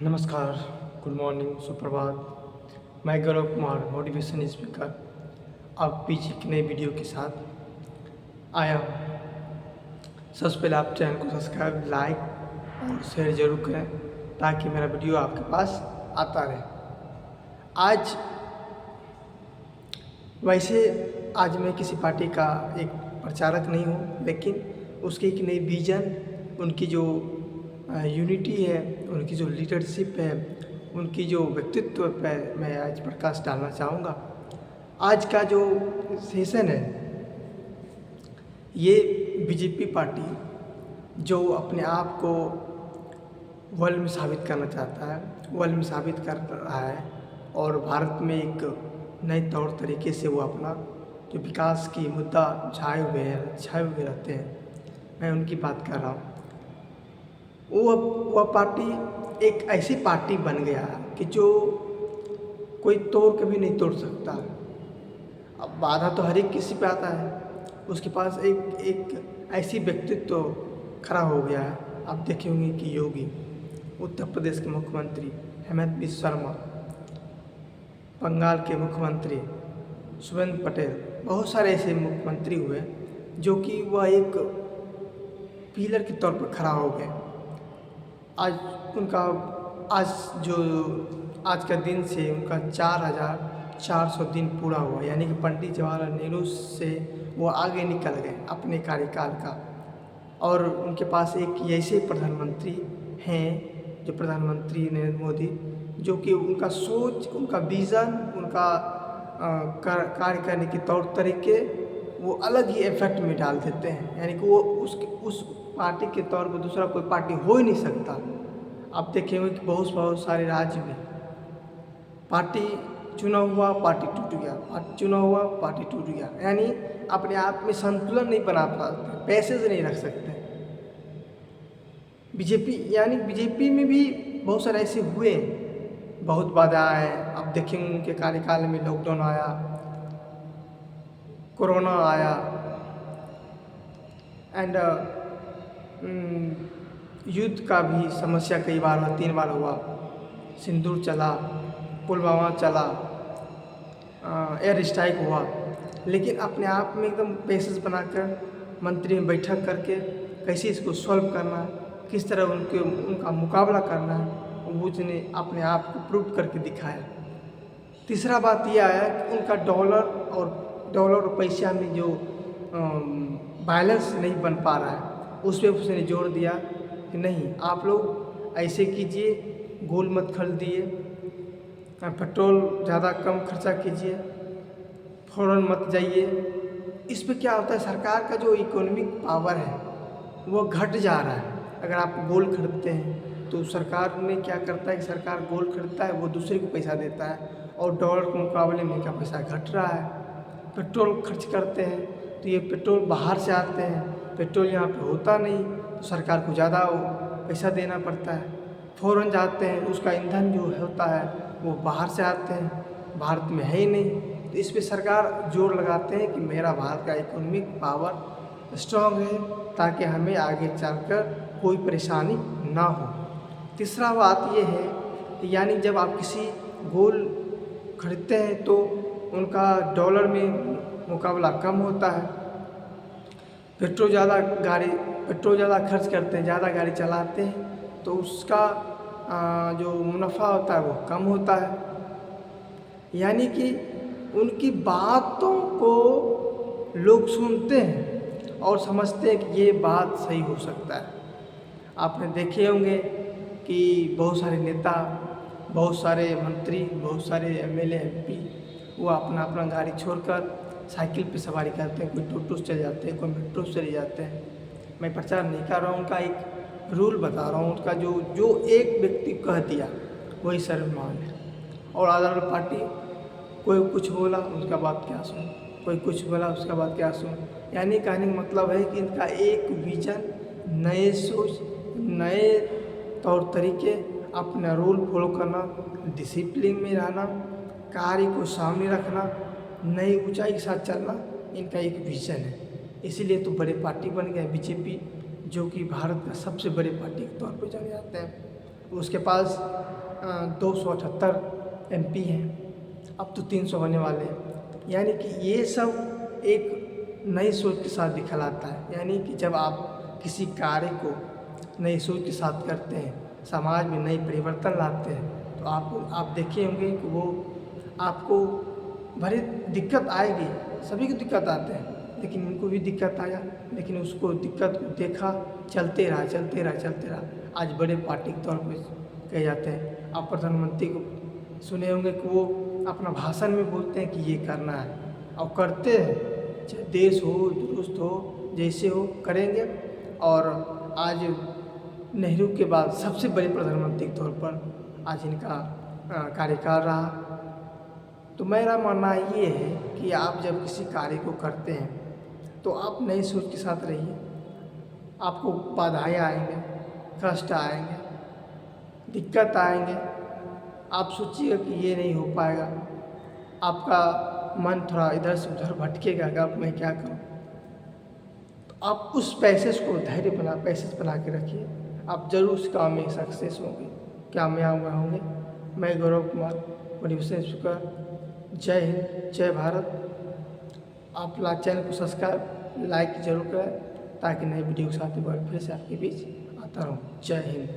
नमस्कार, good morning, सुप्रभात। मैं गौरव कुमार, मोटिवेशन स्पीकर, अब पीछे एक नई वीडियो के साथ आया हूँ। सबसे पहले आप चैनल को सब्सक्राइब, लाइक और शेयर ज़रूर करें ताकि मेरा वीडियो आपके पास आता रहे। आज आज मैं किसी पार्टी का एक प्रचारक नहीं हूँ, लेकिन उसकी एक नई विज़न, उनकी जो यूनिटी है, उनकी जो लीडरशिप है, उनकी जो व्यक्तित्व पे मैं आज प्रकाश डालना चाहूँगा। आज का जो सेशन है, ये बीजेपी पार्टी जो अपने आप को वर्ल्ड में साबित करना चाहता है, वर्ल्ड में साबित कर रहा है और भारत में एक नए तौर तरीके से वो अपना जो विकास की मुद्दा छाए हुए रहते हैं, मैं उनकी बात कर रहा हूँ। वह पार्टी एक ऐसी पार्टी बन गया कि जो कोई तोड़ कभी नहीं तोड़ सकता। अब बाधा तो हर एक किसी पे आता है, उसके पास एक ऐसी व्यक्तित्व खड़ा हो गया है। आप देखे होंगे कि योगी, उत्तर प्रदेश के मुख्यमंत्री हेमंत बिस्वा शर्मा, बंगाल के मुख्यमंत्री सुवेंद्र पटेल, बहुत सारे ऐसे मुख्यमंत्री हुए जो कि वह एक पिलर के तौर पर खड़ा हो गए। आज का दिन से उनका 4400 दिन पूरा हुआ, यानी कि पंडित जवाहरलाल नेहरू से वो आगे निकल गए अपने कार्यकाल का। और उनके पास एक ऐसे प्रधानमंत्री हैं, जो प्रधानमंत्री नरेंद्र मोदी, जो कि उनका सोच, उनका विज़न, उनका कार्य करने के तौर तरीके वो अलग ही इफेक्ट में डाल देते हैं। यानी कि वो उस पार्टी के तौर पर दूसरा कोई पार्टी हो ही नहीं सकता। आप देखेंगे कि बहुत सारे राज्य में पार्टी चुनाव हुआ, पार्टी टूट गया, पार्टी चुनाव हुआ, पार्टी टूट गया, यानी अपने आप में संतुलन नहीं बना पाते, पैसे से नहीं रख सकते। बीजेपी में भी बहुत सारे ऐसे हुए, बहुत बाधा आए। अब देखेंगे उनके कार्यकाल में लॉकडाउन आया, कोरोना आया एंड युद्ध का भी समस्या कई बार हुआ, 3 बार हुआ। सिंदूर चला, पुलवामा चला, एयर स्ट्राइक हुआ, लेकिन अपने आप में एकदम पेशेंस बनाकर मंत्री में बैठक करके कैसे इसको सॉल्व करना है, किस तरह उनका मुकाबला करना है, वो उसने अपने आप को प्रूव करके दिखाया। तीसरा बात यह आया कि उनका डॉलर और पैसा में जो बैलेंस नहीं बन पा रहा है, उस पर उसने जोर दिया कि नहीं, आप लोग ऐसे कीजिए, गोल मत खरीदिए, पेट्रोल ज़्यादा कम खर्चा कीजिए, फ़ौरन मत जाइए। इस पे क्या होता है, सरकार का जो इकोनॉमिक पावर है वो घट जा रहा है। अगर आप गोल्ड खरीदते हैं तो सरकार ने क्या करता है कि सरकार गोल्ड खरीदता है, वो दूसरे को पैसा देता है, और डॉलर के मुकाबले में क्या पैसा घट रहा है। पेट्रोल खर्च करते हैं तो ये पेट्रोल बाहर से आते हैं, पेट्रोल यहाँ पे होता नहीं, तो सरकार को ज़्यादा पैसा देना पड़ता है। फ़ौरन जाते हैं, उसका ईंधन जो होता है वो बाहर से आते हैं, भारत में है ही नहीं। तो इस पे सरकार जोर लगाते हैं कि मेरा भारत का इकोनॉमिक पावर स्ट्रॉन्ग है, ताकि हमें आगे चलकर कोई परेशानी ना हो। तीसरा बात ये है, यानी जब आप किसी गोल्ड खरीदते हैं तो उनका डॉलर में मुकाबला कम होता है, पेट्रोल ज़्यादा खर्च करते हैं, ज़्यादा गाड़ी चलाते हैं, तो उसका जो मुनाफा होता है वो कम होता है। यानी कि उनकी बातों को लोग सुनते हैं और समझते हैं कि ये बात सही हो सकता है। आपने देखे होंगे कि बहुत सारे नेता, बहुत सारे मंत्री, बहुत सारे एमएलए, एमपी, वो अपना गाड़ी छोड़कर साइकिल पे सवारी करते हैं, कोई टोटो से चले जाते हैं, कोई मेट्रो से चले जाते हैं। मैं प्रचार नहीं कर रहा हूँ, उनका एक रूल बता रहा हूँ। उनका जो एक व्यक्ति कह दिया वही सर्वमान्य है। और अदर पार्टी कोई कुछ बोला उसका बात क्या सुन, कोई कुछ बोला उसका बात क्या सुन। यानी कहने का मतलब है कि इनका एक विजन, नए सोच, नए तौर तरीके, अपना रूल फॉलो करना, डिसिप्लिन में रहना, कार्य को सामने रखना, नई ऊंचाई के साथ चलना, इनका एक विजन है। इसीलिए तो बड़े पार्टी बन गए बीजेपी, जो कि भारत का सबसे बड़े पार्टी के तौर पर जाने जाते हैं। उसके पास 278 MP हैं, अब तो 300 होने वाले हैं। यानी कि ये सब एक नई सोच के साथ दिखलाता है। यानी कि जब आप किसी कार्य को नई सोच के साथ करते हैं, समाज में नई परिवर्तन लाते हैं, तो आप देखे होंगे कि वो आपको भले दिक्कत आएगी, सभी को दिक्कत आते हैं, लेकिन उनको भी दिक्कत आया, लेकिन उसको दिक्कत को देखा, चलते रहा। आज बड़े पार्टी के तौर पर कहे जाते हैं। आप प्रधानमंत्री को सुने होंगे कि वो अपना भाषण में बोलते हैं कि ये करना है, और करते हैं, चाहे देश हो, दुरुस्त हो, जैसे हो करेंगे। और आज नेहरू के बाद सबसे बड़े प्रधानमंत्री के तौर पर आज इनका कार्यकाल रहा। तो मेरा मानना ये है कि आप जब किसी कार्य को करते हैं तो आप नई सोच के साथ रहिए। आपको बाधाएं आएंगे, कष्ट आएंगे, दिक्कत आएंगे, आप सोचिएगा कि ये नहीं हो पाएगा, आपका मन थोड़ा इधर से उधर भटकेगा कि अब मैं क्या करूं। तो आप उस पैसेज को पैसेज बना के रखिए, आप जरूर उस काम में सक्सेस होंगे, कामयाब होंगे। मैं गौरव कुमार, मोटिवेशन स्पीकर। जय हिंद, जय भारत। आप चैनल को सब्सक्राइब, लाइक जरूर करें, ताकि नए वीडियो के साथ एक बार फिर से आपके बीच आता रहूँ। जय हिंद।